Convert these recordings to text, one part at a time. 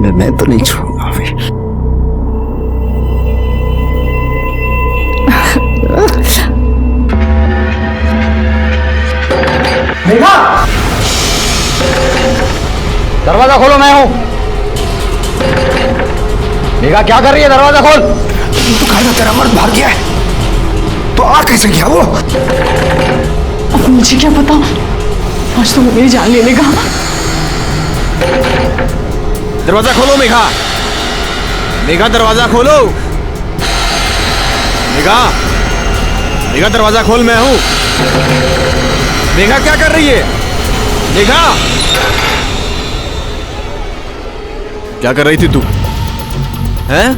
निर्णय तो नहीं छोड़ूंगा अभी। मेघा, दरवाजा खोलो, मैं हूं। मेघा क्या कर रही है? दरवाजा खोल। तो कहा तेरा मर्द भाग गया है, तो आ कैसे गया वो? अब मुझे क्या पता, आज तो मेरी जान लेने का। दरवाजा खोलो मेघा, मेघा दरवाजा खोलो। मेघा, मेघा दरवाजा खोल, मैं हूं। मेघा क्या कर रही है? मेघा, क्या कर रही थी तू? हैं?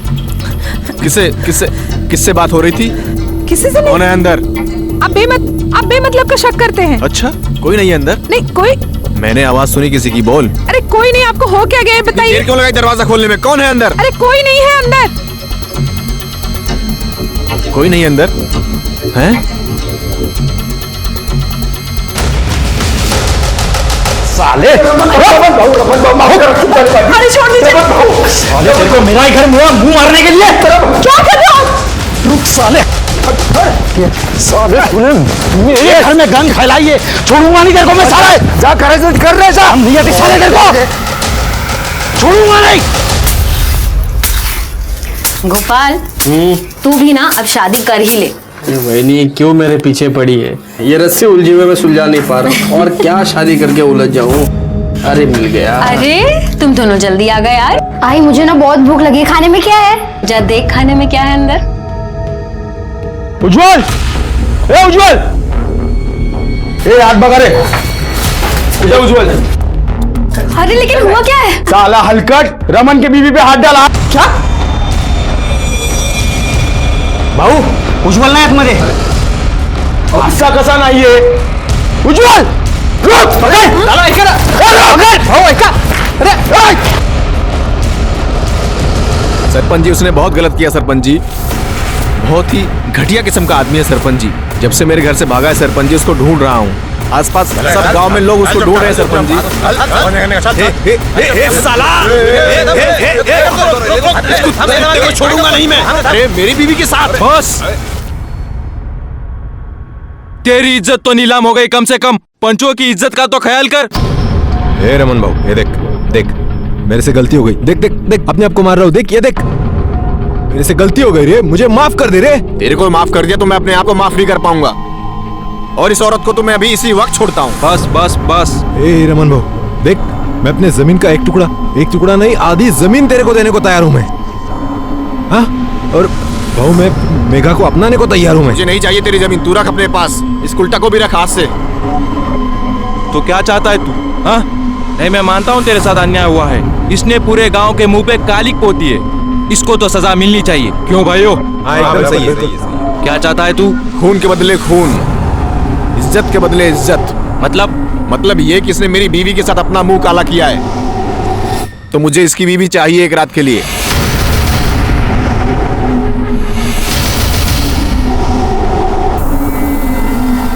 किससे किससे किससे बात हो रही थी? किसी से नहीं। कौन है अंदर? आप बेमतलब का शक करते हैं। अच्छा, कोई नहीं है अंदर? नहीं कोई। मैंने आवाज सुनी किसी की, बोल। अरे कोई नहीं, आपको हो क्या गया है बताइए। देर क्यों लगाई दरवाजा खोलने में? कौन है अंदर? अरे कोई नहीं है अंदर। कोई नहीं अंदर? हैं? साले, अरे छोड़ दीजिए। साले तेरे को मेरा ही घर मुंह मारने के लिए क्या कर रहे हो? रुक साले। साले तूने मेरे घर में गंद फैलाई है, छोड़ूंगा नहीं तेरे को मैं। साले जा कर रहे जा, हम नहीं आते साले तेरे को छोड़ूंगा नहीं। गोपाल, तू भी ना अब शादी कर ही ले। वही क्यों मेरे पीछे पड़ी है? ये रस्सी उलझी हुई मैं सुलझा नहीं पा रहा हूँ, और क्या शादी करके उलझ जाऊँ। अरे मिल गया। अरे तुम दोनों जल्दी आ गए यार। आई मुझे ना बहुत भूख लगी, खाने में क्या है? जा देख खाने में क्या है अंदर। उज्जवल, ए उज्जवल, ए हाथ भगा रे। उज्जवल, अरे लेकिन हुआ क्या है? साला हलकट रमन के बीवी पे हाथ डाला। क्या भाऊ? उज्जवल नाही आतमध्ये, असा कसा नाहीये? उज्जवल रुक, चला ऐका ना, भाऊ ऐका। अरे सरपंच जी, उसने बहुत गलत किया सरपंच जी। बहुत ही घटिया किस्म का आदमी है सरपंच जी। जब से मेरे घर से भागा है सरपंच जी, उसको ढूंढ रहा हूँ। आसपास सब गांव में लोग उसको ढूंढ रहे हैं सरपंच जी। छोड़ूंगा नहीं मैं। अरे मेरी बीवी के साथ। बस, तेरी इज्जत तो नीलाम हो गई, कम से कम पंचों की इज्जत का तो ख्याल कर। हे रमन भाऊ, ये देख देख, मेरे से गलती हो गई। देख देख देख, अपने आप को मार रहा हूँ। देख ये देख, मेरे से गलती हो गई रे, मुझे माफ कर दे रे। तेरे को माफ कर दिया तो मैं अपने आप को माफ नहीं कर पाऊंगा, और इस औरत को तो मैं अभी इसी वक्त छोड़ता हूँ। बस बस बस। ए रमन भाऊ देख, मैं अपने जमीन का एक टुकड़ा नहीं, आधी जमीन तेरे को देने को तैयार हूँ मैं। हाँ, और भाऊ मैं मेघा को अपनाने को तैयार हूँ मैं। मुझे नहीं चाहिए तेरी जमीन, तू रख अपने पास। इस उल्टा को भी रख हाथ से। तो क्या चाहता है तू? हाँ, नहीं मैं मानता हूँ तेरे साथ अन्याय हुआ है। इसने पूरे गांव के मुंह पे कालिक पोती है, इसको तो सजा मिलनी चाहिए। क्यों भाइयों? हाँ एकदम सही है। क्या चाहता है तू? खून के बदले खून, इज्जत के बदले इज्जत। मतलब ये कि इसने मेरी बीवी के साथ अपना मुंह काला किया है, तो मुझे इसकी बीवी चाहिए एक रात के लिए।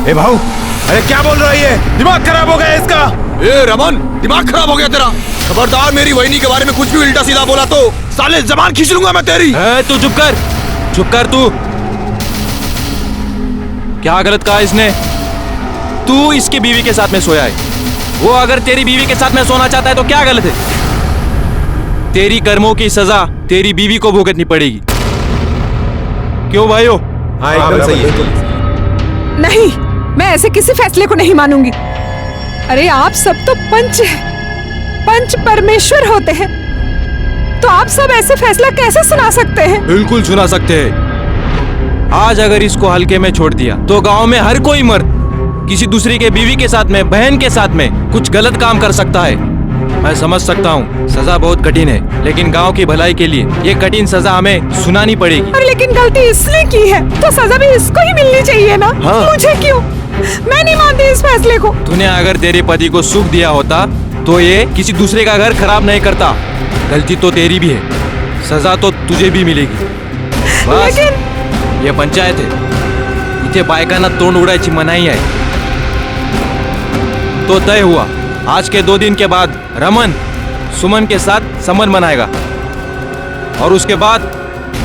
ए भाऊ, अरे क्या बोल रहा है ये? दिमाग खराब हो गया इसका। ए रमन, दिमाग खराब हो गया तेरा। खबरदार मेरी वहिनी के बारे में कुछ भी उल्टा सीधा बोला तो साले जबान खींच लूंगा मैं तेरी। तू चुप कर तू। क्या गलत कहा इसने? तू इसकी बीवी के साथ में सोया है, वो अगर तेरी बीवी के साथ में सोना चाहता है तो क्या गलत है? तेरी कर्मों की सजा तेरी बीवी को भुगतनी पड़ेगी। क्यों भाइयों? हाँ एकदम सही है। नहीं, मैं ऐसे किसी फैसले को नहीं मानूंगी। अरे आप सब तो पंच परमेश्वर होते हैं, तो आप सब ऐसे फैसला कैसे सुना सकते हैं? बिल्कुल सुना सकते हैं। आज अगर इसको हल्के में छोड़ दिया तो गांव में हर कोई मर्द किसी दूसरी के बीवी के साथ में, बहन के साथ में कुछ गलत काम कर सकता है। मैं समझ सकता हूँ सजा बहुत कठिन है, लेकिन गांव की भलाई के लिए ये कठिन सजा हमें सुनानी पड़ेगी। और लेकिन गलती इसने की है तो सजा भी इसको ही मिलनी चाहिए ना। हाँ। मुझे क्यों? मैं नहीं मानती इस फैसले को। तूने अगर तेरे पति को सुख दिया होता तो ये किसी दूसरे का घर खराब नहीं करता। गलती तो तेरी भी है, सजा तो तुझे भी मिलेगी। बस, लेकिन ये पंचायत है, इथे बायकांना तोंड उडायची मनाई आहे। तो तय हुआ, आज के 2 दिन के बाद रमन सुमन के साथ संबंध बनाएगा और उसके बाद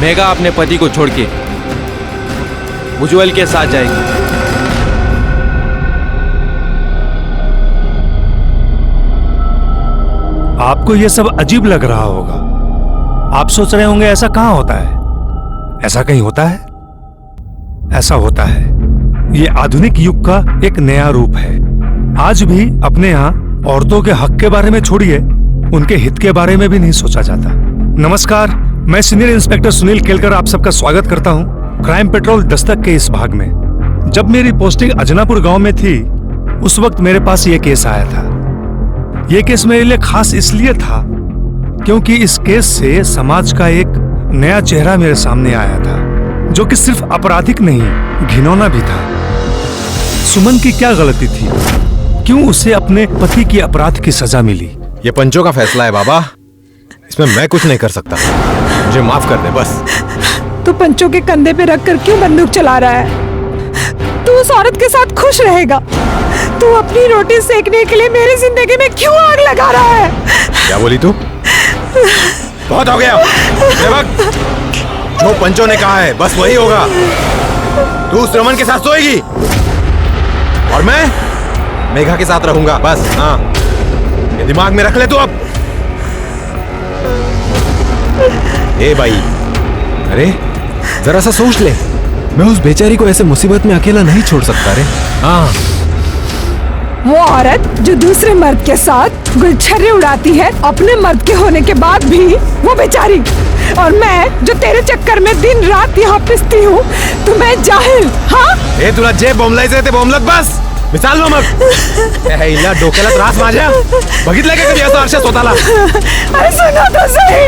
मेघा अपने पति को छोड़ के उज्जवल के साथ जाएगी। आपको यह सब अजीब लग रहा होगा। आप सोच रहे होंगे ऐसा कहां होता है? ऐसा कहीं होता है? ऐसा होता है। ये आधुनिक युग का एक नया रूप है। आज भी अपने यहाँ औरतों के हक के बारे में छोड़िए, उनके हित के बारे में भी नहीं सोचा जाता। नमस्कार, मैं सीनियर इंस्पेक्टर सुनील केलकर आप सबका स्वागत करता हूँ क्राइम पेट्रोल दस्तक के इस भाग में। जब मेरी पोस्टिंग अजनापुर गांव में थी, उस वक्त मेरे पास ये केस आया था। ये केस मेरे लिए खास इसलिए था क्योंकि इस केस से समाज का एक नया चेहरा मेरे सामने आया था, जो कि सिर्फ आपराधिक नहीं, घिनौना भी था। सुमन की क्या गलती थी? क्यों उसे अपने पति की अपराध की सजा मिली? ये पंचों का फैसला है बाबा, इसमें मैं कुछ नहीं कर सकता। मुझे माफ कर दे बस। तू पंचों के कंधे पे रखकर क्यों बंदूक चला रहा है? तू उस औरत के साथ खुश रहेगा? तू अपनी रोटी सेकने के लिए मेरी जिंदगी में क्यों आग लगा रहा है? क्या बोली तू? बहुत हो गया। सेवक, जो पंचों ने कहा है बस वही होगा। तू उस रमन के साथ सोएगी और मैं मेघा के साथ रहूंगा, बस। हाँ, ये दिमाग में रख ले तू अब। ए भाई, अरे जरा सा सोच ले, मैं उस बेचारी को ऐसे मुसीबत में अकेला नहीं छोड़ सकता रे। हाँ, वो औरत जो दूसरे मर्द के साथ गुलछर्रे उड़ाती है अपने मर्द के होने के बाद भी, वो बेचारी, और मैं जो तेरे चक्कर में दिन रात यहाँ पिसती हूँ, तो मैं जाहिल। हाँ, ए तुला जे बोंबलायचे ते बोंबलत बस, मिसाल नो मग. हिला डोक्याला त्रास माझ्या. बघितलं का कधी असं आरशा स्वतःला? अरे सुनो तो सही.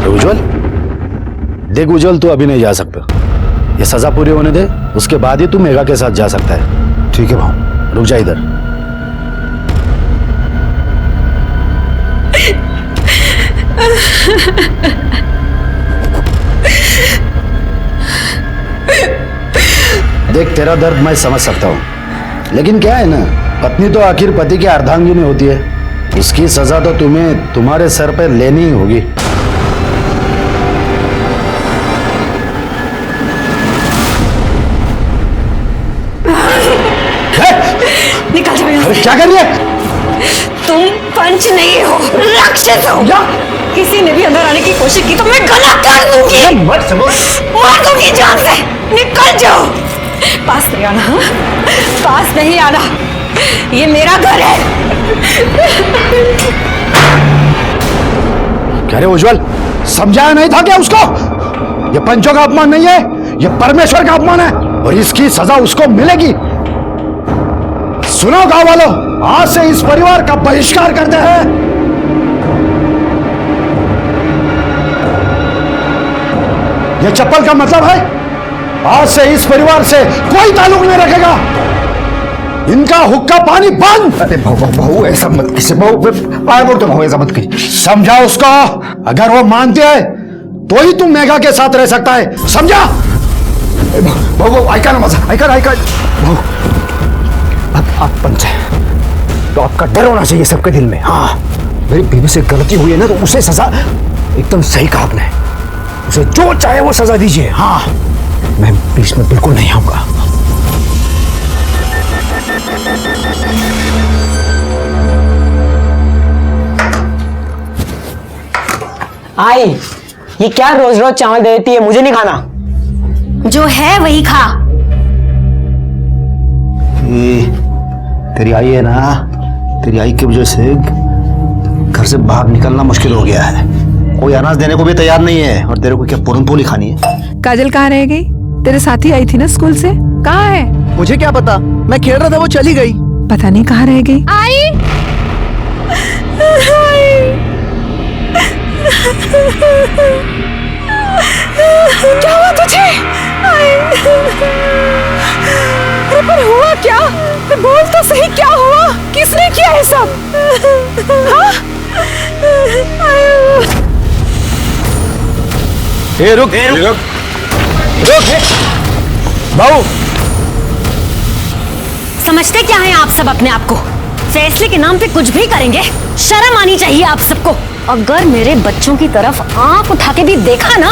उज्जवल, देख उज्जवल, तू अभी नहीं जा सकता। ये सजा पूरी होने दे, उसके बाद ही तू मेघा के साथ जा सकता है। ठीक है भाऊ, रुक जा इधर। देख, तेरा दर्द मैं समझ सकता हूं, लेकिन क्या है ना, पत्नी तो आखिर पति की अर्धांगिनी होती है। उसकी सजा तो तुम्हें तुम्हारे सर पे लेनी ही होगी। निकल जाओ यहाँ से। क्या कर रही है? तुम पंच नहीं हो, राक्षस हो। किसी ने भी अंदर आने की कोशिश की तो मैं गला काट दूंगी, मार दूंगी जान से। निकल जाओ, पास नहीं आना, हाँ? पास नहीं आना, ये मेरा घर है। कह रहे उज्जवल, समझाया नहीं था क्या उसको? ये पंचों का अपमान नहीं है, ये परमेश्वर का अपमान है, और इसकी सजा उसको मिलेगी। सुनो गांव वालों, आज से इस परिवार का बहिष्कार करते हैं। यह चप्पल का मतलब है, आज से इस परिवार से कोई ताल्लुक नहीं रखेगा। इनका हुक्का पानी बंद। अरे बहू ऐसा मत किसी, बहू पाया बोलते बहू ऐसा मत की। समझा उसको, अगर वो मानते हैं तो ही तुम मेघा के साथ रह सकता है, समझा? बहू ऐका ना माझा, ऐका बहू, आप पंच हैं तो आपका डर होना चाहिए सबके दिल में। हाँ, मेरी बीवी से गलती हुई है ना, तो उसे सजा, एकदम सही कहा आपने, उसे जो चाहे वो सजा दीजिए। हाँ, मैं बीच में बिल्कुल नहीं आऊंगा। आई, ये क्या रोज रोज चावल दे देती है? मुझे नहीं खाना। जो है वही खा। तेरी आई है ना, तेरी आई की वजह से घर से बाहर निकलना मुश्किल हो गया है। कोई अनाज देने को भी तैयार नहीं है, और तेरे को क्या पूरनपोली खानी है? काजल कहाँ रह गई? तेरे साथी आई थी ना स्कूल से, कहाँ है? मुझे क्या पता, मैं खेल रहा था, वो चली गई। पता नहीं कहाँ रह गई। आई, क्या हुआ तुझे? अरे पर हुआ क्या? बोल तो सही, क्या हुआ? किसने किया है सब? हाँ? रुक, बाबू, समझते क्या हैं आप सब अपने आप को? फैसले के नाम पे कुछ भी करेंगे? शर्म आनी चाहिए आप सबको। अगर मेरे बच्चों की तरफ आंख उठा के भी देखा ना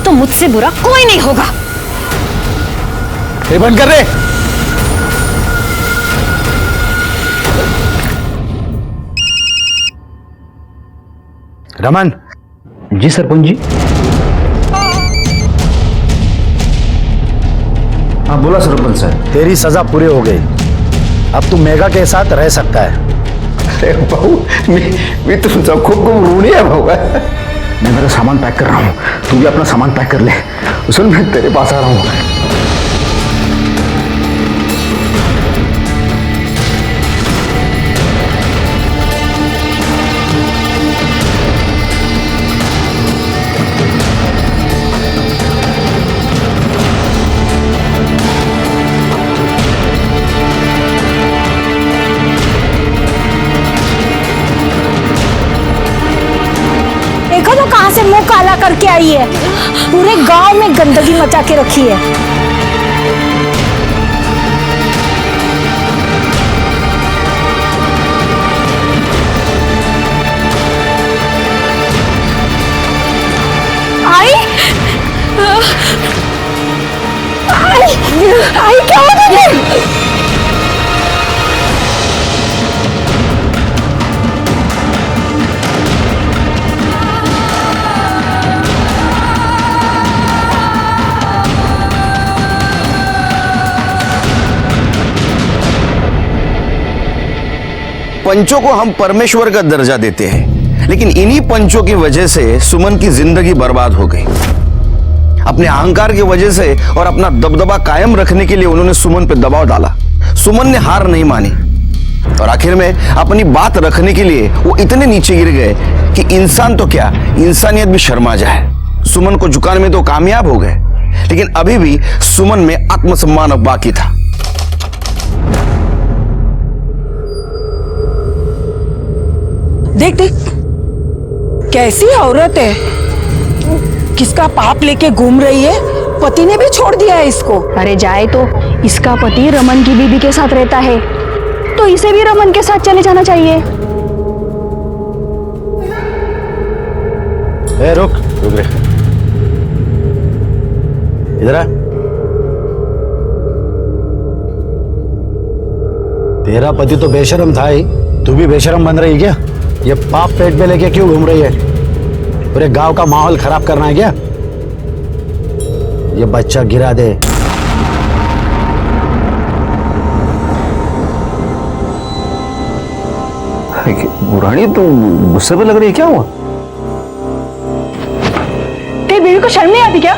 तो मुझसे बुरा कोई नहीं होगा। ये बंद कर रहे। रमन। जी सरपंच जी। हाँ बोला सरपंच साहब। तेरी सजा पूरी हो गई, अब तू मेघा के साथ रह सकता है। अरे भाऊ मैं तुमचा खूप खूप ऋणी है भाऊ। मैं मेरा सामान पैक कर रहा हूँ, तू भी अपना सामान पैक कर ले। सुन मैं तेरे पास आ रहा हूँ। देखो तो कहां से मुंह काला करके आई है, पूरे गांव में गंदगी मचा के रखी है। आई आई क्या हो गया? पंचों को हम परमेश्वर का दर्जा देते हैं, लेकिन इन्हीं पंचों की वजह से सुमन की जिंदगी बर्बाद हो गई। अपने अहंकार की वजह से और अपना दबदबा कायम रखने के लिए उन्होंने सुमन पर दबाव डाला। सुमन ने हार नहीं मानी और आखिर में अपनी बात रखने के लिए वो इतने नीचे गिर गए कि इंसान तो क्या, इंसानियत भी शर्मा जाए। सुमन को झुकाने में तो कामयाब हो गए, लेकिन अभी भी सुमन में आत्मसम्मान अब बाकी था। देख देख कैसी औरत है, किसका पाप लेके घूम रही है। पति ने भी छोड़ दिया है इसको। अरे जाए तो, इसका पति रमन की बीबी के साथ रहता है तो इसे भी रमन के साथ चले जाना चाहिए। ए रुक रुक रे, इधर आ। तेरा पति तो बेशरम था ही, तू भी बेशरम बन रही क्या? ये पाप पेट में लेके क्यों घूम रही है? पूरे गांव का माहौल खराब करना है क्या? ये बच्चा गिरा दे। बुरानी तो गुस्से पे लग रही है, क्या हुआ? तेरी बीवी को शर्म नहीं आती क्या?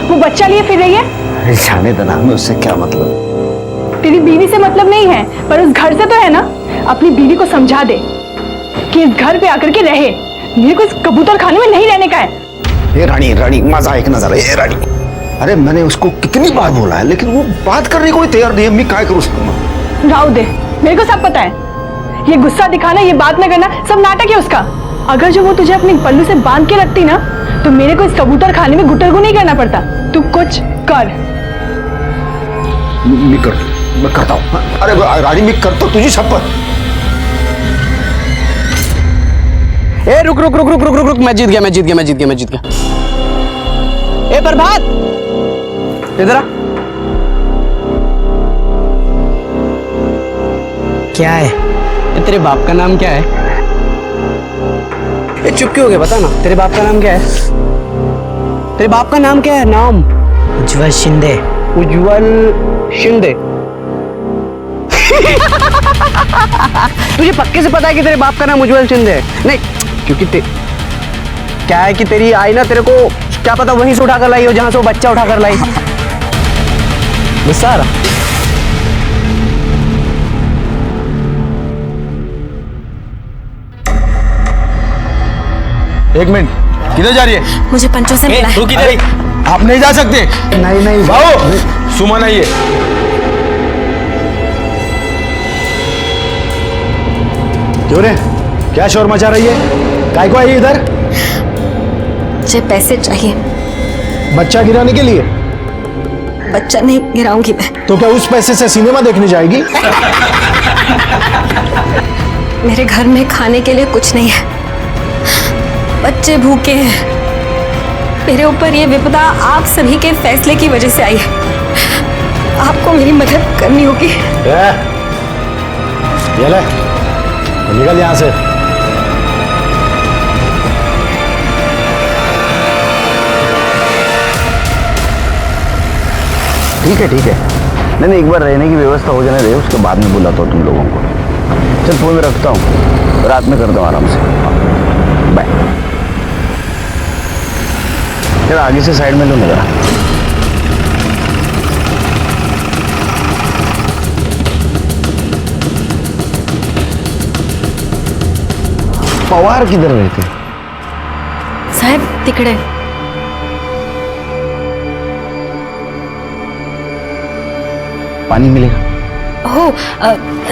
वो बच्चा लिए फिर रही है। अरे जाने देना, हमें उससे क्या मतलब? तेरी बीवी से मतलब नहीं है, पर उस घर से तो है ना। अपनी बीवी को समझा दे कि इस घर पे आकर के रहे, मेरे को इस कबूतर खाने में नहीं रहने का है। ये रानी रानी मजा एक नजर है। ये रानी, अरे मैंने उसको कितनी बार बोला है, लेकिन वो बात करने को कोई तैयार नहीं है। मैं क्या करूं उसको? राव दे, मेरे को सब पता है। ये गुस्सा दिखाना, ये बात न करना, सब नाटक है उसका। अगर जो वो तुझे अपने पल्लू से बांध के रखती ना तो मेरे को इस कबूतर खाने में गुटरगु नहीं करना पड़ता। तू कुछ कर। मैं करता हूँ। अरे रानी मैं करता हूँ, तुझी शपथ। ए रुक रुक रुक रुक रुक रुक रुक, मैं जीत गया मैं जीत गया मैं जीत गया मैं जीत गया। ए प्रभात, इधर आ। क्या है? तेरे बाप का नाम क्या है? ए चुप क्यों हो गया, बता ना, तेरे बाप का नाम क्या है? तेरे बाप का नाम क्या है? नाम उज्जवल शिंदे। उज्जवल शिंदे। तुझे पक्के से पता है कि तेरे बाप का नाम उज्जवल शिंदे है? नहीं, क्योंकि क्या है कि तेरी आई ना, तेरे को क्या पता वहीं से उठाकर लाई हो जहां से वो बच्चा उठाकर लाई। गुस्सा आ रहा? एक मिनट, किधर जा रही है? मुझे पंचों से मिला है। अरे, आप नहीं जा सकते। नहीं नहीं बाबू, सुमन आई है। क्यों रे, क्या शोर मचा रही है? काय को आई इधर? मुझे पैसे चाहिए। बच्चा गिराने के लिए? बच्चा नहीं गिराऊंगी मैं। तो क्या उस पैसे से सिनेमा देखने जाएगी? मेरे घर में खाने के लिए कुछ नहीं है, बच्चे भूखे हैं। मेरे ऊपर ये विपदा आप सभी के फैसले की वजह से आई है। आपको मेरी मदद करनी होगी। ये ले, निकल यहाँ से। ठीक है नहीं एक बार रहने की व्यवस्था हो जाने दे, उसके बाद में बुलाता हूँ तुम लोगों को। चल फोन में रखता हूँ, रात में करता हूँ आराम से। बाय। चल आगे से साइड में लो मेरा। पवार किधर रहते? साहब तिकडे। पानी मिलेगा? हो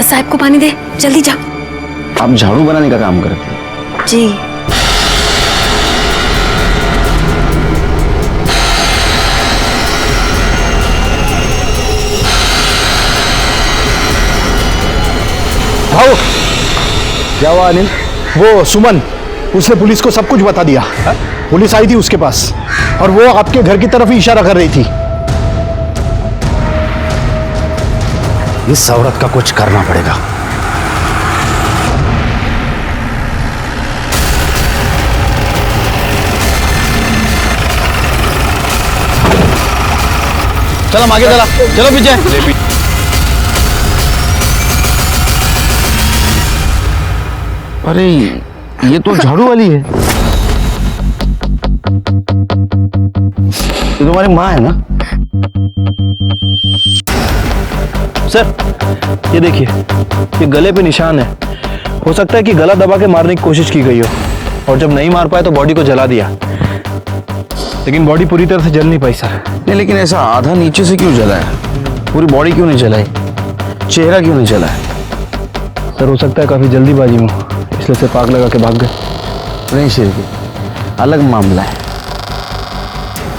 साहब को पानी दे, जल्दी जा। आप झाड़ू बनाने का काम करते हैं? जी। भाऊ क्या हुआ अनिल? वो सुमन, उसने पुलिस को सब कुछ बता दिया। पुलिस आई थी उसके पास और वो आपके घर की तरफ ही इशारा कर रही थी। इस औरत का कुछ करना पड़ेगा। चल हम आगे चला, चलो पीछे। अरे ये तो झाड़ू वाली है। ये तुम्हारी माँ है ना? सर ये देखिए, ये गले पे निशान है। हो सकता है कि गला दबा के मारने की कोशिश की गई हो और जब नहीं मार पाए तो बॉडी को जला दिया, लेकिन बॉडी पूरी तरह से जल नहीं पाई सर। नहीं लेकिन ऐसा आधा नीचे से क्यों जला है? पूरी बॉडी क्यों नहीं जलाई? चेहरा क्यों नहीं जला है? सर हो सकता है काफी जल्दीबाजी में, इसलिए से पाग लगा के भाग गए। नहीं शिरकी, अलग मामला है।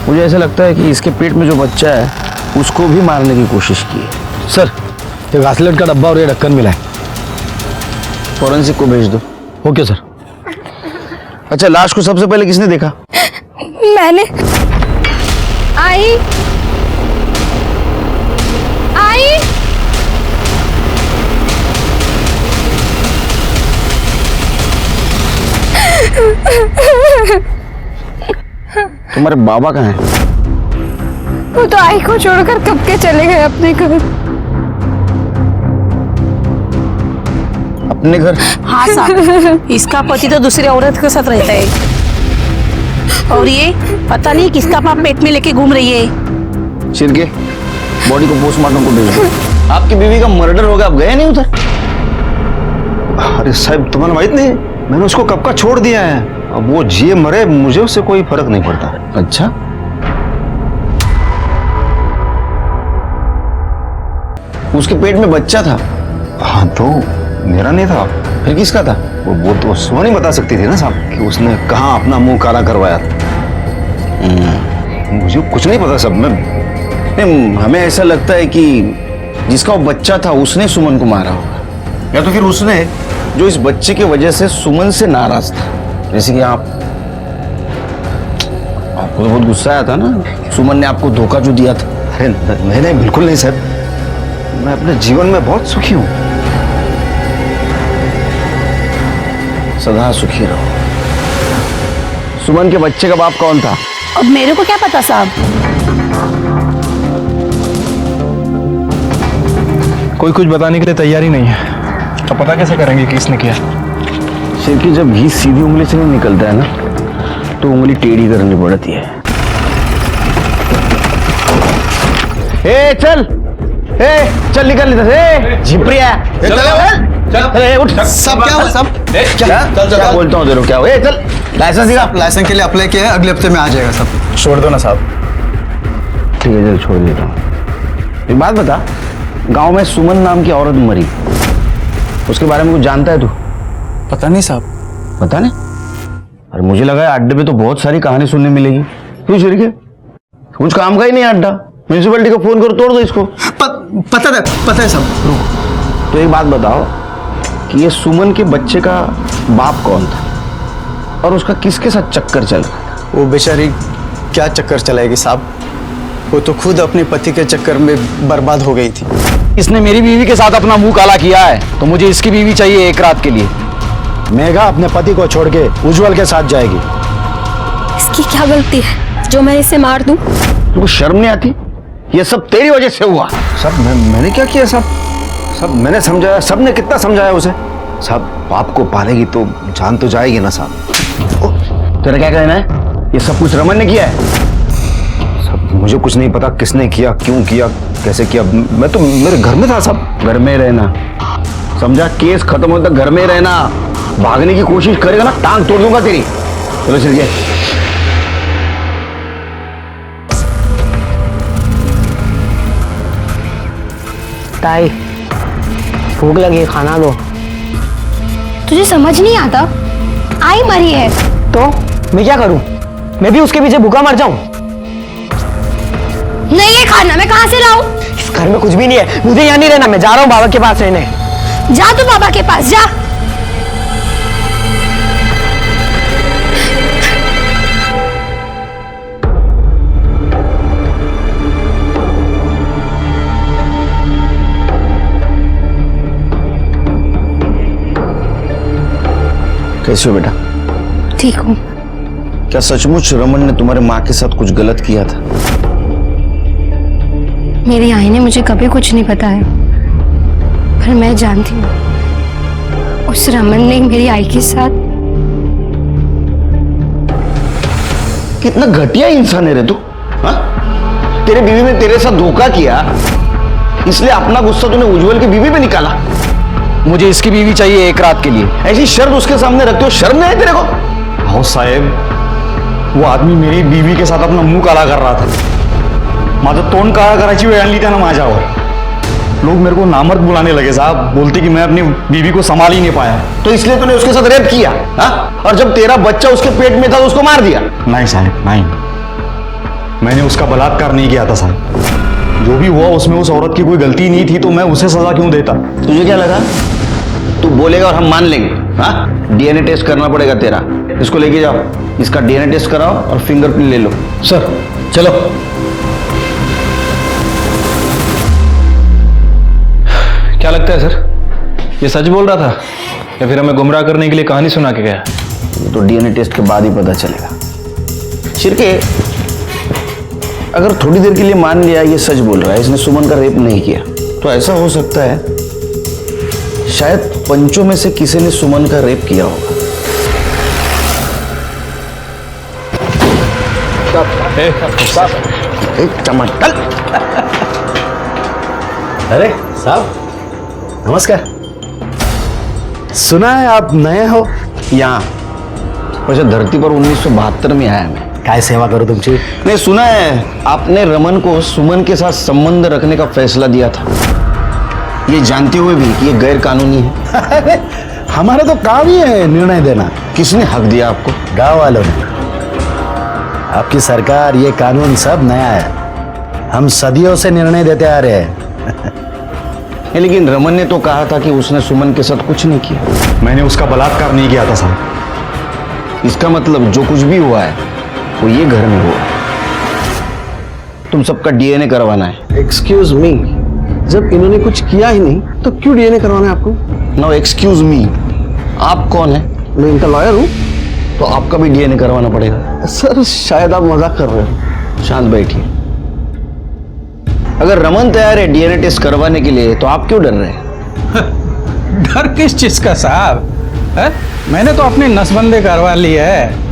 मुझे ऐसा लगता है कि इसके पेट में जो बच्चा है उसको भी मारने की कोशिश की है। सर ये घासलेट का डब्बा और ये ढक्कन मिला है, फॉरेंसिक को भेज दो। Okay sir. अच्छा लाश को सबसे पहले किसने देखा? मैंने। आई आई तुम्हारे बाबा कहाँ हैं? वो तो आई को छोड़कर कब के चले गए अपने घर। अपने घर? हाँ साहब, इसका पति तो दूसरी औरत के साथ रहता है और ये पता नहीं किसका पाप पेट में लेके घूम रही है। शिरके, बॉडी को पोस्टमार्टम को भेज दो। आपकी बीवी का मर्डर हो गया, आप गए नहीं उधर? अरे साहब तुम्हें माहित नहीं, मैंने उसको कब का छोड़ दिया है। अब वो जिए मरे मुझे उससे कोई फर्क नहीं पड़ता। अच्छा, उसके पेट में बच्चा था? हाँ तो मेरा नहीं था। फिर किसका था? वो तो सुमन ही बता सकती थी ना साहब कि उसने कहाँ अपना मुंह काला करवाया था। मुझे कुछ नहीं पता सब में। नहीं, हमें ऐसा लगता है कि जिसका वो बच्चा था उसने सुमन को मारा होगा, या तो फिर उसने जो इस बच्चे की वजह से सुमन से नाराज था। जैसे कि आपको तो बहुत गुस्सा आया था ना, सुमन ने आपको धोखा जो दिया था। अरे नहीं बिल्कुल नहीं साहब, मैं अपने जीवन में बहुत सुखी हूँ। सदा सुखी रहो। सुमन के बच्चे का बाप कौन था? अब मेरे को क्या पता साहब। कोई कुछ बताने के लिए तैयार ही नहीं है, तो पता कैसे करेंगे कि किसने किया? सिर्फ जब घी सीधी उंगली से नहीं निकलता है ना, तो उंगली टेढ़ी करनी पड़ती है। ए चल, चल निकल इधर से, झिपरिया। चल उठ। सब क्या हुआ? सब क्या बोलता हूँ तेरे, क्या हुआ? चल लाइसेंस दिखा। लाइसेंस के लिए अप्लाई किया है, अगले हफ्ते में आ जाएगा सब। छोड़ दो ना साहब। ठीक है चल छोड़ देता हूँ। एक बात बता, गांव में सुमन नाम की औरत मरी, उसके बारे में कुछ जानता है तू? पता नहीं साहब। पता नहीं? अरे मुझे लगा है अड्डे पे तो बहुत सारी कहानी सुनने मिलेगी। क्यों शिरके, कुछ काम का ही नहीं अड्डा, म्यूनिसिपैलिटी को फोन करो, तोड़ दो इसको। पता है सब। तो एक बात बताओ कि ये सुमन के बच्चे का बाप कौन था और उसका किसके साथ चक्कर चल रहा था? वो बेचारी क्या चक्कर चलाएगी साहब, वो तो खुद अपने पति के चक्कर में बर्बाद हो गई थी। इसने मेरी बीवी के साथ अपना मुंह काला किया है, तो मुझे इसकी बीवी चाहिए एक रात के लिए। मेघा अपने पति को छोड़ के उज्जवल के साथ जाएगी। इसकी क्या गलती है जो मैं इसे मार दूं? तुमको शर्म नहीं आती? ये सब तेरी वजह से हुआ। सब मैंने क्या किया साहब? सब मैंने समझाया, सब ने कितना समझाया उसे। साहब बाप को पालेगी तो जान तो जाएगी ना साहब। तेरा क्या कहना है? ये सब कुछ रमन ने किया है? सब मुझे कुछ नहीं पता किसने किया, क्यों किया, कैसे किया। मैं तो मेरे घर में था साहब। घर में रहना समझा? केस खत्म होने तक घर में रहना। भागने की कोशिश करेगा ना टांग तोड़ दूंगा तेरी। चलो चल गए। ताई भूख लगी, खाना दो। तुझे समझ नहीं आता? आई मरी है तो मैं क्या करूं? मैं भी उसके पीछे भूखा मर जाऊं? नहीं है खाना, मैं कहाँ से लाऊं? इस घर में कुछ भी नहीं है, मुझे यहाँ नहीं रहना। मैं जा रहा हूँ बाबा के पास रहने। जा तू बाबा के पास जा। कैसे हो बेटा? ठीक हूँ। क्या सचमुच रमन ने तुम्हारे माँ के साथ कुछ गलत किया था? मेरी आई ने मुझे कभी कुछ नहीं बताया, पर मैं जानती हूँ उस रमन ने मेरी आई के साथ। कितना घटिया इंसान है रे तू। हाँ? तेरे बीवी ने तेरे साथ धोखा किया, इसलिए अपना गुस्सा तूने उज्जवल की बीवी पे निकाला। मुझे इसकी बीवी चाहिए एक रात के लिए। ऐसी शर्त उसके सामने रखते हो, शर्म नहीं है तेरे को? हाँ साहेब, वो आदमी मेरी बीवी के साथ अपना मुंह काला कर रहा था। माझं तोंड काळा करायची वेळ आणली त्यानं माझ्यावर। लोग मेरे को नामर्द बुलाने लगे साहब, बोलते कि मैं अपनी बीवी को संभाल ही नहीं पाया। तो इसलिए तूने उसके साथ रेप किया? हाँ? और जब तेरा बच्चा उसके पेट में था तो उसको मार दिया? नहीं साहब नहीं, मैंने उसका बलात्कार नहीं किया था साहब। जो भी हुआ उसमें उस औरत की कोई गलती नहीं थी, तो मैं उसे सजा क्यों देता? तुझे क्या लगा तू बोलेगा और हम मान लेंगे? हाँ? डीएनए टेस्ट करना पड़ेगा तेरा। इसको लेके जाओ, इसका डीएनए टेस्ट कराओ और फिंगरप्रिंट ले लो। सर चलो। क्या लगता है सर, ये सच बोल रहा था या फिर हमें गुमराह करने के लिए कहानी सुना के गया? ये तो डीएनए टेस्ट के बाद ही पता चलेगा। शिरके, अगर थोड़ी देर के लिए मान लिया ये सच बोल रहा है, इसने सुमन का रेप नहीं किया, तो ऐसा हो सकता है शायद पंचों में से किसी ने सुमन का रेप किया होगा। टमाटर। अरे साहब नमस्कार। सुना है आप नए हो यहाँ? वैसे धरती पर 1972 में आया मैं। काय सेवा करूं तुमची? नहीं, सुना है आपने रमन को सुमन के साथ संबंध रखने का फैसला दिया था, ये जानते हुए भी कि ये गैर कानूनी है। हमारा तो काम ही है निर्णय देना। किसने हक दिया आपको? गांव वालों ने। आपकी सरकार, ये कानून सब नया है। हम सदियों से निर्णय देते आ रहे हैं। लेकिन रमन ने तो कहा था कि उसने सुमन के साथ कुछ नहीं किया। मैंने उसका बलात्कार नहीं किया था साहब। इसका मतलब जो कुछ भी हुआ है वो ये घर में हुआ। तुम सबका डीएनए करवाना है। एक्सक्यूज मी, जब इन्होंने कुछ किया ही नहीं तो क्यों डीएनए करवाना है आपको? नो एक्सक्यूज मी, आप कौन है? मैं इनका लॉयर हूँ। तो आपका भी डीएनए करवाना पड़ेगा। सर शायद आप मजाक कर रहे हो। शांत बैठिए। अगर रमन तैयार है डीएनए टेस्ट करवाने के लिए तो आप क्यों डर रहे हैं? डर किस चीज का साहब? मैंने तो अपनी नसबंदी करवा ली है।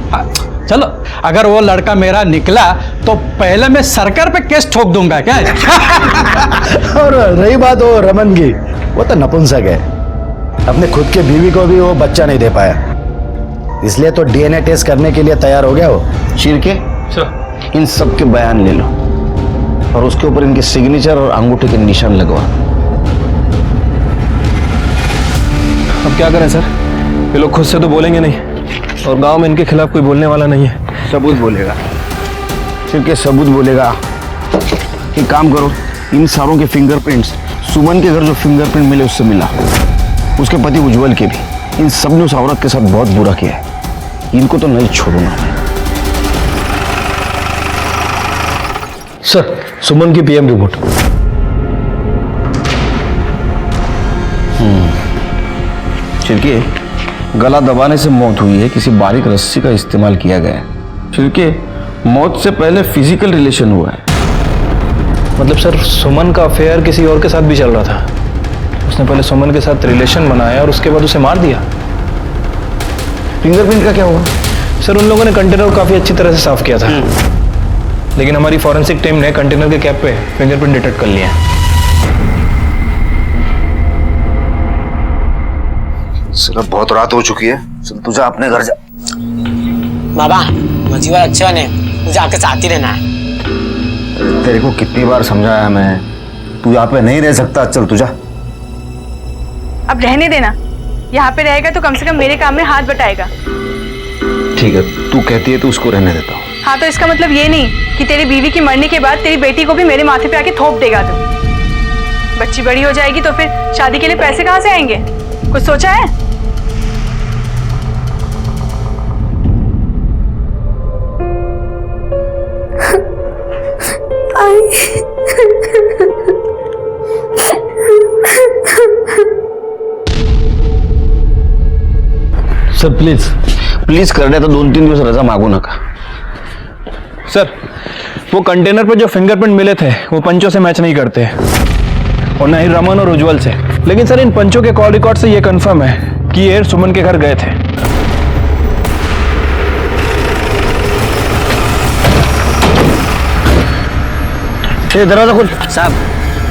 चलो, अगर वो लड़का मेरा निकला तो पहले मैं सरकार पे केस ठोक दूंगा क्या? और रही बात वो रमन की, वो तो नपुंसक है। अपने खुद के बीवी को भी वो बच्चा नहीं दे पाया, इसलिए तो डीएनए टेस्ट करने के लिए तैयार हो गया वो। शिरके, इन सब के बयान ले लो और उसके ऊपर इनके सिग्नेचर और अंगूठे के निशान लगवा। अब क्या करें सर? ये लोग खुद से तो बोलेंगे नहीं और गांव में इनके खिलाफ कोई बोलने वाला नहीं है। सबूत बोलेगा। शिरके सबूत बोलेगा कि काम करो, इन सारों के फिंगरप्रिंट्स सुमन के घर जो फिंगरप्रिंट मिले उससे मिला, उसके पति उज्जवल के भी। इन सब ने उस औरत के साथ बहुत बुरा किया है, इनको तो नहीं छोड़ूंगा मैं। सर, सुमन की पीएम रिपोर्ट। छिड़के गला दबाने से मौत हुई है, किसी बारीक रस्सी का इस्तेमाल किया गया है। छिड़के मौत से पहले फिजिकल रिलेशन हुआ है। मतलब सर, सुमन का अफेयर किसी और के साथ भी चल रहा था। उसने पहले सुमन के साथ रिलेशन बनाया और उसके बाद उसे मार दिया। फिंगरप्रिंट का क्या हुआ? सर, उन लोगों ने कंटेनर को काफी अच्छी तरह से साफ किया था, लेकिन हमारी फॉरेंसिक टीम ने कंटेनर के कैप पे फिंगरप्रिंट डिटेक्ट कर लिया है। सिर्फ बहुत रात हो चुकी है, चल तू जा अपने घर जा। बाबा, मजीवा अच्छा ने मुझे आपके साथ ही रहना है। तेरे को कितनी बार समझाया मैं, तू यहाँ पे नहीं रह सकता, चल तू जा। अब रहने देना, यहाँ पे रहेगा तो कम से कम मेरे काम में हाथ बटाएगा। ठीक है, तू कहती है तो उसको रहने देता हूँ। हाँ, तो इसका मतलब ये नहीं कि तेरी बीवी की मरने के बाद तेरी बेटी को भी मेरे माथे पे आके थोप देगा तू। बच्ची बड़ी हो जाएगी तो फिर शादी के लिए पैसे कहाँ से आएंगे? कुछ सोचा है? सर प्लीज प्लीज करणे, तो 2-3 दिवस रजा मागू नका। सर, वो कंटेनर पे जो फिंगरप्रिंट मिले थे वो पंचों से मैच नहीं करते, और ना ही रमन और उज्जवल से। लेकिन सर, इन पंचों के कॉल रिकॉर्ड से ये कंफर्म है कि ये सुमन के घर गए थे। ये दरवाजा खोल। साहब,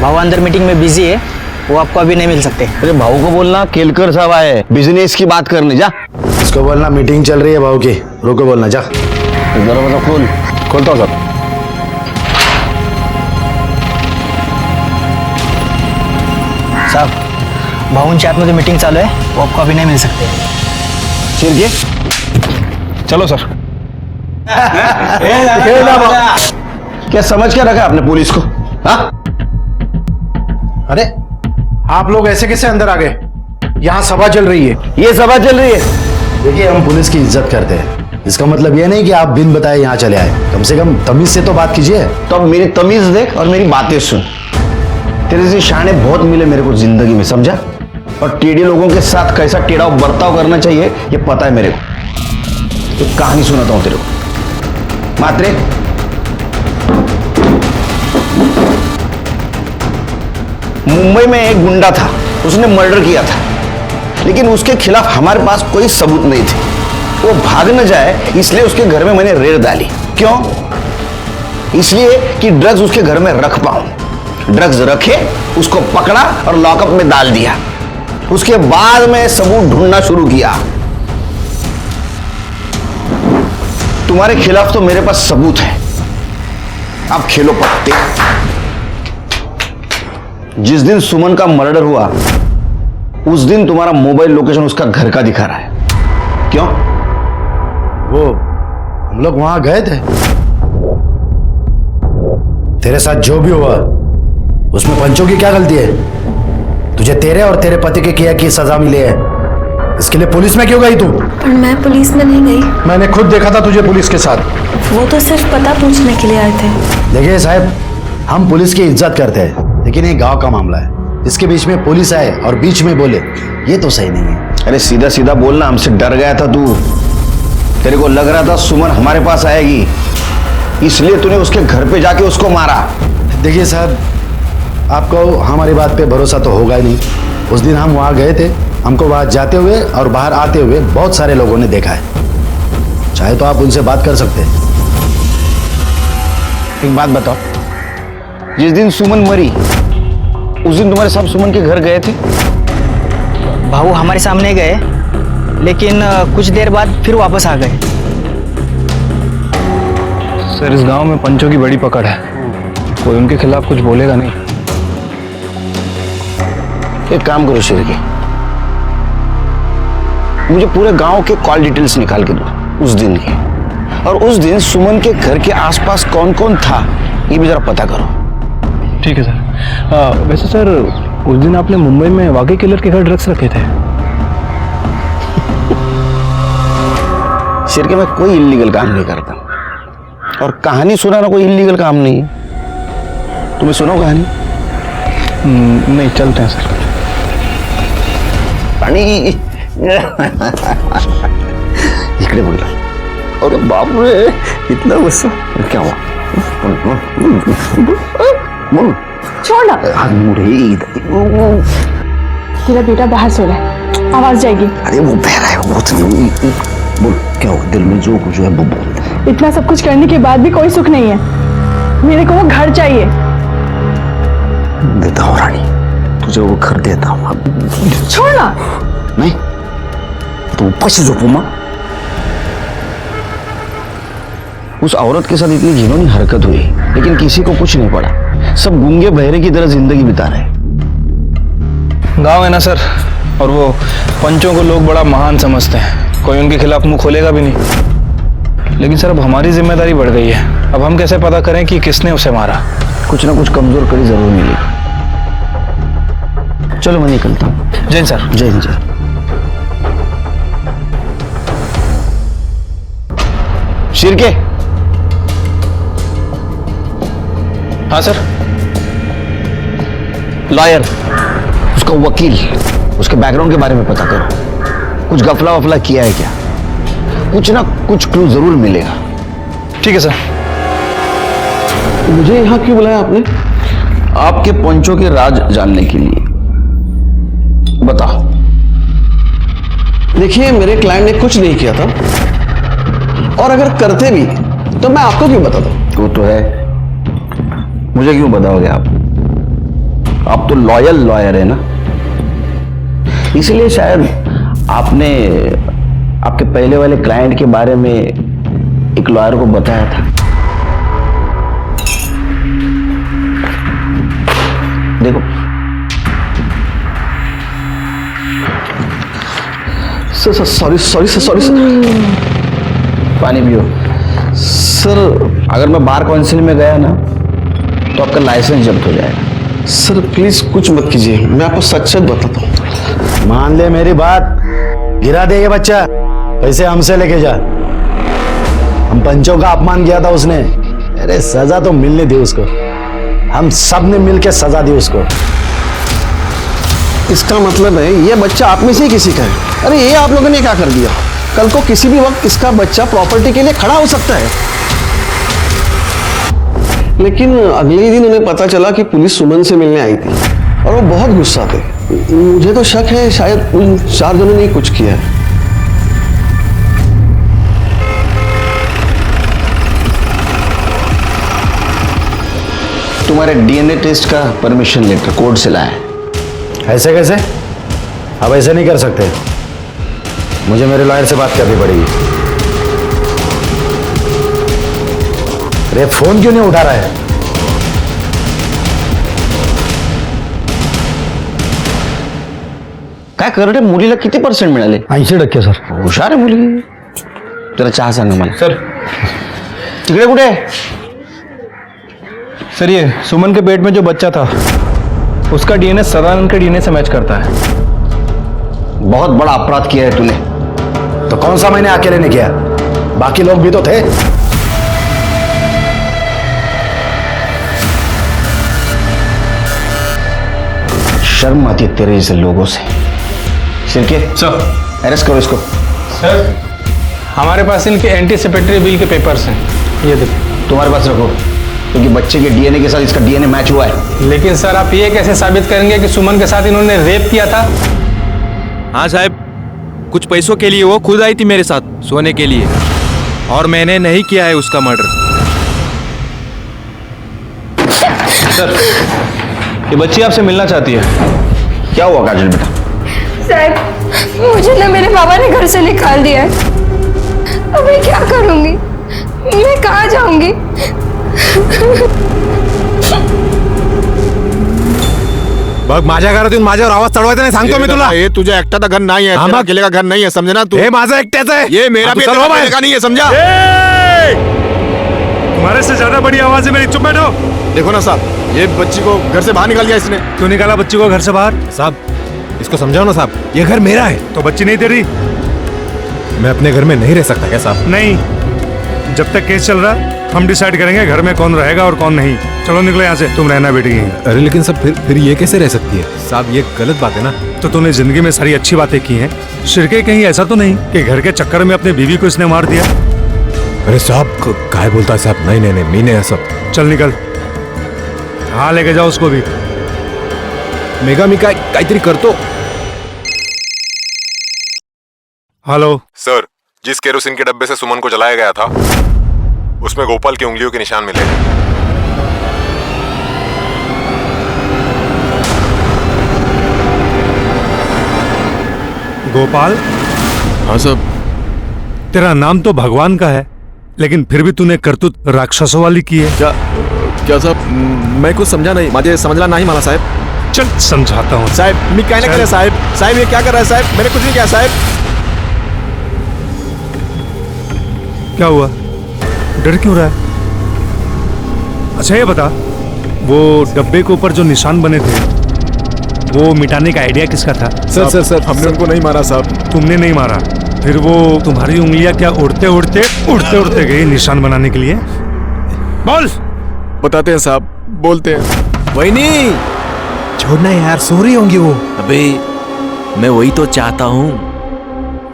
भाऊ अंदर मीटिंग में बिजी है, वो आपको अभी नहीं मिल सकते। अरे भाऊ को बोलना केलकर साहब आए बिजनेस की बात करने, जा। इसको बोलना मीटिंग चल रही है भाऊ की, रोको बोलना, जा। दरवाजा खोल। खोलता हूँ सर। साहब, भाऊ चार में जो मीटिंग चालू है वो आपको अभी नहीं मिल सकते। चलो सर। क्या समझ क्या रखा आपने पुलिस को? हाँ? अरे आप लोग ऐसे कैसे अंदर आ गए? यहाँ सभा चल रही है। ये सभा चल रही है। देखिए, हम पुलिस की इज्जत करते हैं, इसका मतलब ये नहीं कि आप बिन बताए यहाँ चले आए। कम से कम तमीज से तो बात कीजिए। तो अब मेरी तमीज देख और मेरी बातें सुन। तेरे जैसे शाने बहुत मिले मेरे को जिंदगी में, समझा? और टेढ़े लोगों के साथ कैसा टेढ़ा बर्ताव करना चाहिए ये पता है मेरे को। एक कहानी सुनाता हूं तेरे को। मात्रे, मुंबई में एक गुंडा था, उसने मर्डर किया था, लेकिन उसके खिलाफ हमारे पास कोई सबूत नहीं थे। वो भाग न जाए इसलिए उसके घर में मैंने रेड डाली। क्यों? इसलिए कि ड्रग्स उसके घर में रख पाऊं। ड्रग्स रखे, उसको पकड़ा और लॉकअप में डाल दिया। उसके बाद में सबूत ढूंढना शुरू किया। तुम्हारे खिलाफ तो मेरे पास सबूत है, अब खेलो पत्ते। जिस दिन सुमन का मर्डर हुआ उस दिन तुम्हारा मोबाइल लोकेशन उसका घर का दिखा रहा है। क्यों? वो हम लोग वहां गए थे। तेरे साथ जो भी हुआ उसमें पंचों की क्या गलती है? तुझे तेरे और तेरे पति के किया की सजा मिली है, इसके लिए पुलिस में क्यों गई तू? पर मैं पुलिस में नहीं गई। मैंने खुद देखा था तुझे पुलिस के साथ। वो तो सिर्फ पता पूछने के लिए आए थे। देखिए साहब, हम पुलिस की इज्जत करते हैं, लेकिन ये गांव का मामला है। इसके बीच में पुलिस आए और बीच में बोले, ये तो सही नहीं है। अरे सीधा सीधा बोलना, हमसे डर गया था तू। तेरे को लग रहा था सुमन हमारे पास आएगी, इसलिए तूने उसके घर पे जाके उसको मारा। देखिए साहब, आपको हमारी बात पे भरोसा तो होगा ही नहीं। उस दिन हम वहां गए थे, हमको वहां जाते हुए और बाहर आते हुए बहुत सारे लोगों ने देखा है। चाहे तो आप उनसे बात कर सकते हैं। एक बात बताओ, जिस दिन सुमन मरी उस दिन तुम्हारे साहब सुमन के घर गए थे? भाऊ हमारे सामने गए, लेकिन कुछ देर बाद फिर वापस आ गए। सर, इस गांव में पंचों की बड़ी पकड़ है, कोई उनके खिलाफ कुछ बोलेगा नहीं। एक काम करो शेर के, मुझे पूरे गांव के कॉल डिटेल्स निकाल के दो उस दिन के, और उस दिन सुमन के घर के आसपास कौन कौन था ये भी जरा पता करो। ठीक है सर। वैसे सर उस दिन आपने मुंबई में वाकई किलर के घर ड्रग्स रखे थे? सिर के मैं कोई इलीगल काम नहीं करता और कहानी सुनाना कोई इलीगल काम नहीं है। तुम्हें सुनो कहानी? नहीं, चलते हैं सर। पानी इकडे बोल। अरे बाप रे, इतना गुस्सा क्या हुआ? छोड़ ना। तेरा बेटा बाहर सो रहा है, आवाज जाएगी। अरे वो बह रहा है, वो बहुत बोल क्या हुआ? दिल में जो कुछ है वो बोल। इतना सब कुछ करने के बाद भी कोई सुख नहीं है। मेरे को वो घर चाहिए। देता हूँ रानी, तुझे वो घर देता हूँ। छोड़ ना। नहीं तो ऊपर से झोंकू मां। उस औरत के साथ इतनी घिनौनी हरकत हुई लेकिन किसी को कुछ नहीं पड़ा। सब गूंगे बहरे की तरह जिंदगी बिता रहे। गांव है ना सर, और वो पंचों को लोग बड़ा महान समझते हैं, कोई उनके खिलाफ मुंह खोलेगा भी नहीं। लेकिन सर अब हमारी जिम्मेदारी बढ़ गई है। अब हम कैसे पता करें कि किसने उसे मारा? कुछ ना कुछ कमजोर कड़ी जरूर मिलेगी। चलो मैं निकलता हूँ। जय हिंद सर। जय हिंद। जय शिरके। हाँ सर। लॉयर, उसका वकील, उसके बैकग्राउंड के बारे में पता करो। कुछ गफला वफला किया है क्या? कुछ ना कुछ क्लू जरूर मिलेगा। ठीक है सर। मुझे यहां क्यों बुलाया आपने? आपके पंचों के राज जानने के लिए। बताओ। देखिए, मेरे क्लाइंट ने कुछ नहीं किया था, और अगर करते भी तो मैं आपको क्यों बताता? वो तो है, मुझे क्यों बताओगे आप? आप तो लॉयल लॉयर है ना, इसलिए शायद आपने आपके पहले वाले क्लाइंट के बारे में एक लॉयर को बताया था। देखो सॉरी पानी पियो। सर अगर मैं बार काउंसिल में गया ना तो आपका लाइसेंस जब्त हो जाएगा। सर प्लीज कुछ मत कीजिए, मैं आपको सच सच बताता हूँ। मान ले मेरी बात, गिरा दे ये बच्चा, पैसे हमसे लेके जा। हम पंचों का अपमान किया था उसने, अरे सजा तो मिलनी थी उसको। हम सब ने मिलकर सजा दी उसको। इसका मतलब है ये बच्चा आप में से ही किसी का है। अरे ये आप लोगों ने क्या कर दिया? कल को किसी भी वक्त इसका बच्चा प्रॉपर्टी के लिए खड़ा हो सकता है। लेकिन अगले ही दिन उन्हें पता चला कि पुलिस सुमन से मिलने आई थी और वो बहुत गुस्सा थे। मुझे तो शक है शायद उन 4 जनों ने कुछ किया है। तुम्हारे डीएनए टेस्ट का परमिशन लेटर कोर्ट से लाया है। ऐसे कैसे? अब ऐसे नहीं कर सकते, मुझे मेरे लॉयर से बात करनी पड़ेगी। अरे फोन क्यों नहीं उठा रहा है? काय करते मुलीला किती % मिळाले? 80% सर. हुशार आहे मुली. जरा चहा सांगा मला. सर तिकडे कुठे? सर ये सुमन के पेट में जो बच्चा था उसका डीएनए सदानंद के डीएनए से मैच करता है। बहुत बड़ा अपराध किया है तूने। तो कौन सा मैंने अकेले ने किया? बाकी लोग भी तो थे। शर्म आती है तेरे जैसे लोगों से। सिरके सर अरेस्ट करो इसको। सर हमारे पास इनके एंटीसिपेटरी बिल के पेपर्स हैं, ये देखो। तुम्हारे पास रखो, क्योंकि बच्चे के डीएनए के साथ इसका डीएनए मैच हुआ है। लेकिन सर आप ये कैसे साबित करेंगे कि सुमन के साथ इन्होंने रेप किया था? हाँ साहब, कुछ पैसों के लिए वो खुद आई थी मेरे साथ सोने के लिए, और मैंने नहीं किया है उसका मर्डर। सर ये बच्ची आपसे मिलना चाहती है। क्या हुआ काजल बेटा? साहब मुझे ना मेरे बाबा ने घर से निकाल दिया है। अब मैं क्या करूंगी? मैं कहाँ जाऊंगी? बघ माझ्या घरातून माझ्यावर आवाज चढवायचा नाही, सांगतो मी तुला. ये तुझ्या एकट्याचा घर नाही आहे, तेरा अकेले का घर नहीं है, समझे ना तू? हे माझा एकट्याचा आहे. ये मेरा भी चलो अकेले का नहीं है, समझा? तुम्हारे से ज्यादा बड़ी आवाज है मेरी, चुप बैठो. देखो ना साहब, ये बच्ची को घर से बाहर निकाल दिया इसने। क्यों निकाला बच्ची को घर से बाहर? साहब इसको समझाओ ना साहब, ये घर मेरा है। तो बच्ची नहीं तेरी? मैं अपने घर में नहीं रह सकता क्या साहब? नहीं, जब तक केस चल रहा है हम डिसाइड करेंगे घर में कौन रहेगा और कौन नहीं। चलो निकलो यहाँ से, तुम रहना बेटी यहीं। अरे लेकिन सब फिर ये कैसे रह सकती है साहब? ये गलत बात है ना। तो तूने जिंदगी में सारी अच्छी बातें की हैं, शिरके कहीं ऐसा तो नहीं कि घर के चक्कर में अपनी बीवी को इसने मार दिया? अरे साहब काय बोलता है साहब? नहीं नहीं नहीं, मीने है सब। चल निकल, हाँ लेके जाओ उसको भी। मेगा मी काहीतरी करतो। हेलो सर, जिस केरोसिन के डब्बे से सुमन को जलाया गया था उसमें गोपाल की उंगलियों के निशान मिले। गोपाल? हाँ साहब। तेरा नाम तो भगवान का है, लेकिन फिर भी तूने करतूत राक्षसों वाली की है। क्या साहब, मैं कुछ समझा नहीं, मुझे समझना नहीं माना साहब। चल समझाता हूँ साहब। मैं क्या नहीं कर रहा साहब? साहब ये क्या कर रहा है साहब? मैंने कुछ नहीं किया साहब। क्या हुआ, डर क्यों रहा है? अच्छा ये बता, वो डब्बे के ऊपर जो निशान बने थे वो मिटाने का आइडिया किसका था? सर हमने उनको नहीं मारा साहब। तुमने नहीं मारा? फिर वो तुम्हारी उंगलियां क्या उड़ते उड़ते गई निशान बनाने के लिए? बोल। बताते हैं साहब, बोलते हैं। वहीनी छोड़ना यार, सो रही होंगी वो। अबे मैं वही तो चाहता हूँ,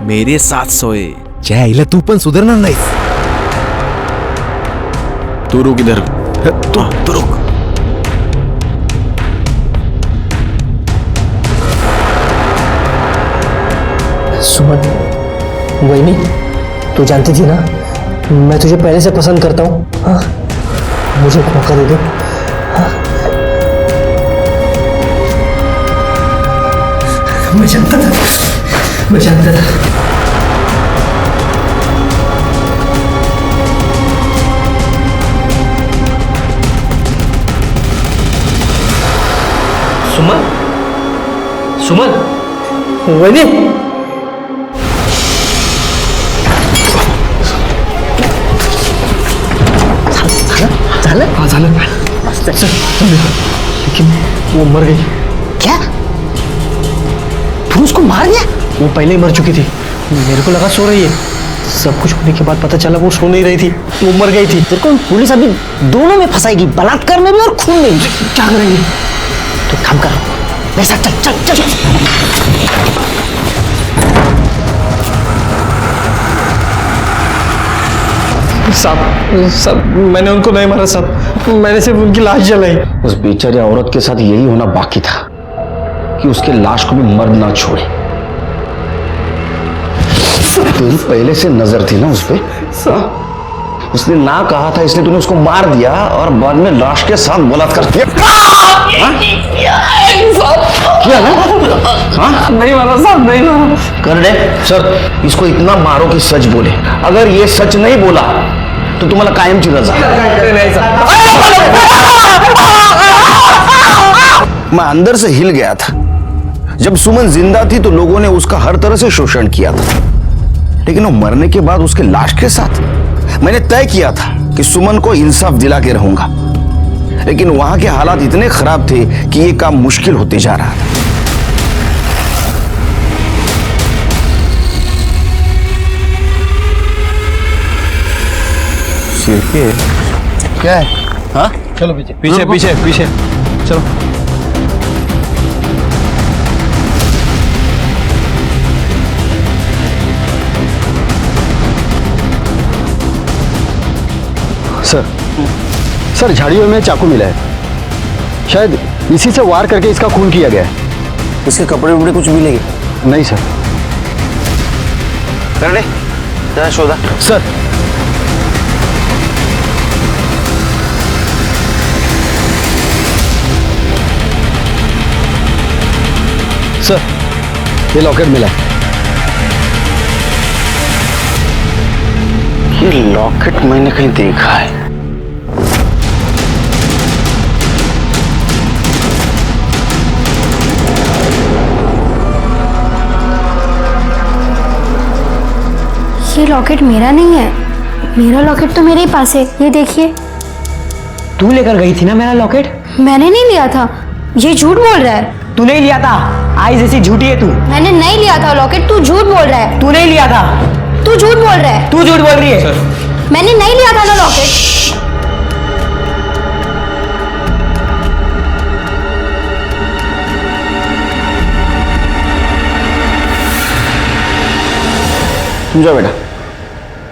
मेरे साथ सोए। चाहे तू पण सुधारणार नाही। तू रुक इधर। तू रुक। सुमन, वही नहीं, तू जानती थी ना मैं तुझे पहले से पसंद करता हूँ। हाँ, मुझे एक मौका दे दे। हाँ? मैं जानता था। सुमन, वही नहीं। झालं। लेकिन वो मर गई। क्या? तू उसको मार दिया? वो पहले ही मर चुकी थी, मेरे को लगा सो रही है। सब कुछ होने के बाद पता चला वो सो नहीं रही थी, वो मर गई थी। तेरे को पुलिस अभी दोनों में फंसाएगी, बलात्कार में भी और खून में भी। क्या करेंगे? तो काम कर, वैसा चल। साहब मैंने उनको नहीं मारा साहब, मैंने सिर्फ उनकी लाश जलाई। उस बेचारी औरत के साथ यही होना बाकी था कि उसके लाश को भी मर्द ना छोड़े। तेरी पहले से नजर थी ना उस पे। उसने ना कहा था इसलिए तूने उसको मार दिया और बाद में लाश के साथ बलात्कार किया। क्या ना? हाँ? नहीं मारा साहब, नहीं मारा। कर दे सर, इसको इतना मारो कि सच बोले। अगर ये सच नहीं बोला तो तुम्हाला कायमची रजा। मैं अंदर से हिल गया था। जब सुमन जिंदा थी तो लोगों ने उसका हर तरह से शोषण किया था, लेकिन वो मरने के बाद उसके लाश के साथ मैंने तय किया था कि सुमन को इंसाफ दिला के रहूंगा। लेकिन वहां के हालात इतने खराब थे कि ये काम मुश्किल होते जा रहा था। क्या है? हाँ, चलो पीछे चलो। सर झाड़ियों में चाकू मिला है, शायद इसी से वार करके इसका खून किया गया है। इसके कपड़े वपड़े कुछ मिलेंगे? नहीं सर। कर दे जरा शोधा। सर ये लॉकेट मिला है। ये लॉकेट मैंने कहीं देखा है। ये लॉकेट मेरा नहीं है, मेरा लॉकेट तो मेरे ही पास है। ये देखिए, तू लेकर गई थी ना मेरा लॉकेट? मैंने नहीं लिया था, ये झूठ बोल रहा है। तू नहीं लिया था, आई जैसी झूठी है तू। मैंने नहीं लिया था लॉकेट, तू झूठ बोल रहा है। तू नहीं लिया था, तू झूठ बोल रहा है। तू झूठ बोल रही है। मैंने नहीं लिया था ना लॉकेट। तुम जाओ बेटा,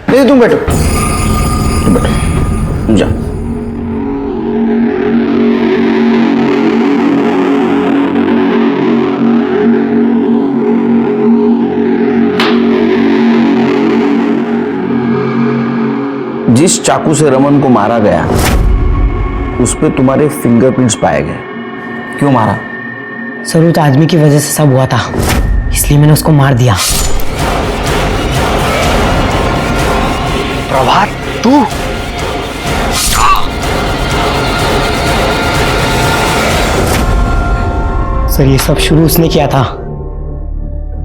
नहीं तुम बैठो, तुम बैठो, तुम जाओ। जिस चाकू से रमन को मारा गया उस पे तुम्हारे फिंगरप्रिंट्स पाए गए। क्यों मारा? सर उस आदमी की वजह से सब हुआ था, इसलिए मैंने उसको मार दिया। प्रभात, तू? सर ये सब शुरू उसने किया था,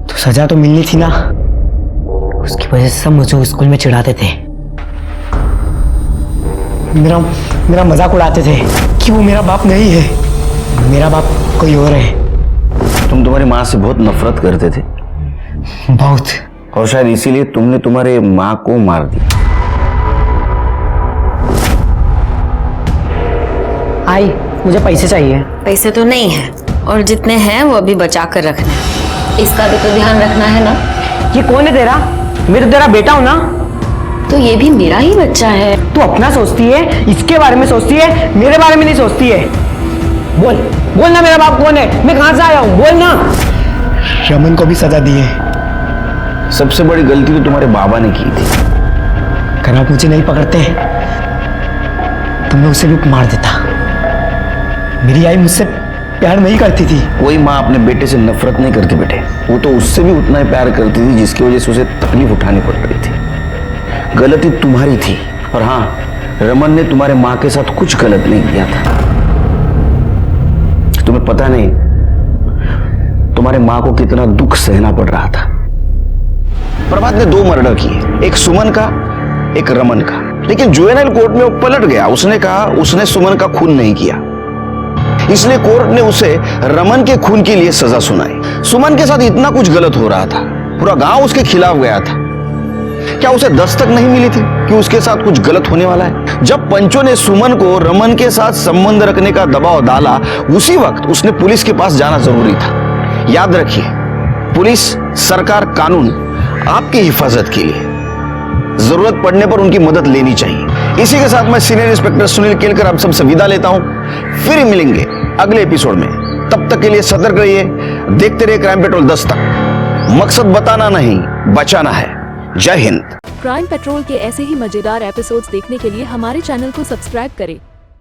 तो सजा तो मिलनी थी ना। उसकी वजह से सब मुझे स्कूल में चिढ़ाते थे, मेरा मजाक उड़ाते थे कि वो मेरा बाप नहीं है, मेरा बाप कोई और है। तुम तुम्हारी माँ से बहुत नफरत करते थे? बहुत। और शायद इसीलिए तुमने तुम्हारे माँ को मार दिया। आई, मुझे पैसे चाहिए। पैसे तो नहीं है, और जितने हैं वो अभी बचा कर रखना है। इसका भी तो ध्यान रखना है ना। ये कौन है तेरा? मैं तो तेरा बेटा हूँ ना। तो ये भी मेरा ही बच्चा है। तू अपना सोचती है, इसके बारे में सोचती है, मेरे बारे में नहीं सोचती है। बोल बोल ना, मेरा बाप कौन है? मैं कहां से आया हूं? बोल ना। रमन को भी सजा दी है। सबसे बड़ी गलती तो तुम्हारे बाबा ने की थी। अगर आप मुझे नहीं पकड़ते तो मैं उसे भी मार देता। मेरी आई मुझसे प्यार नहीं करती थी। कोई माँ अपने बेटे से नफरत नहीं करती बेटे, वो तो उससे भी उतना ही प्यार करती थी जिसकी वजह से उसे तकलीफ उठानी पड़ रही थी। गलती तुम्हारी थी, और हाँ, रमन ने तुम्हारे माँ के साथ कुछ गलत नहीं किया था। तुम्हें पता नहीं तुम्हारे माँ को कितना दुख सहना पड़ रहा था। प्रभात ने 2 मर्डर किए, एक सुमन का, एक रमन का, लेकिन जुवेनाइल कोर्ट में वो पलट गया। उसने कहा उसने सुमन का खून नहीं किया, इसलिए कोर्ट ने उसे रमन के खून के लिए सजा सुनाई। सुमन के साथ इतना कुछ गलत हो रहा था, पूरा गांव उसके खिलाफ गया था। क्या उसे दस्तक नहीं मिली थी कि उसके साथ कुछ गलत होने वाला है? जब पंचों ने सुमन को रमन के साथ संबंध रखने का दबाव डाला, उसी वक्त उसने पुलिस के पास जाना जरूरी था। याद रखिए, पुलिस, सरकार, कानून आपकी हिफाजत के लिए, जरूरत पड़ने पर उनकी मदद लेनी चाहिए। इसी के साथ मैं सीनियर इंस्पेक्टर सुनील केलकर आप सबसे विदा लेता हूं। फिर मिलेंगे अगले एपिसोड में। तब तक के लिए सतर्क रहिए, देखते रहिए क्राइम पेट्रोल 10 तक। मकसद बताना नहीं, बचाना है। जय हिंद। क्राइम पेट्रोल के ऐसे ही मजेदार एपिसोड्स देखने के लिए हमारे चैनल को सब्सक्राइब करें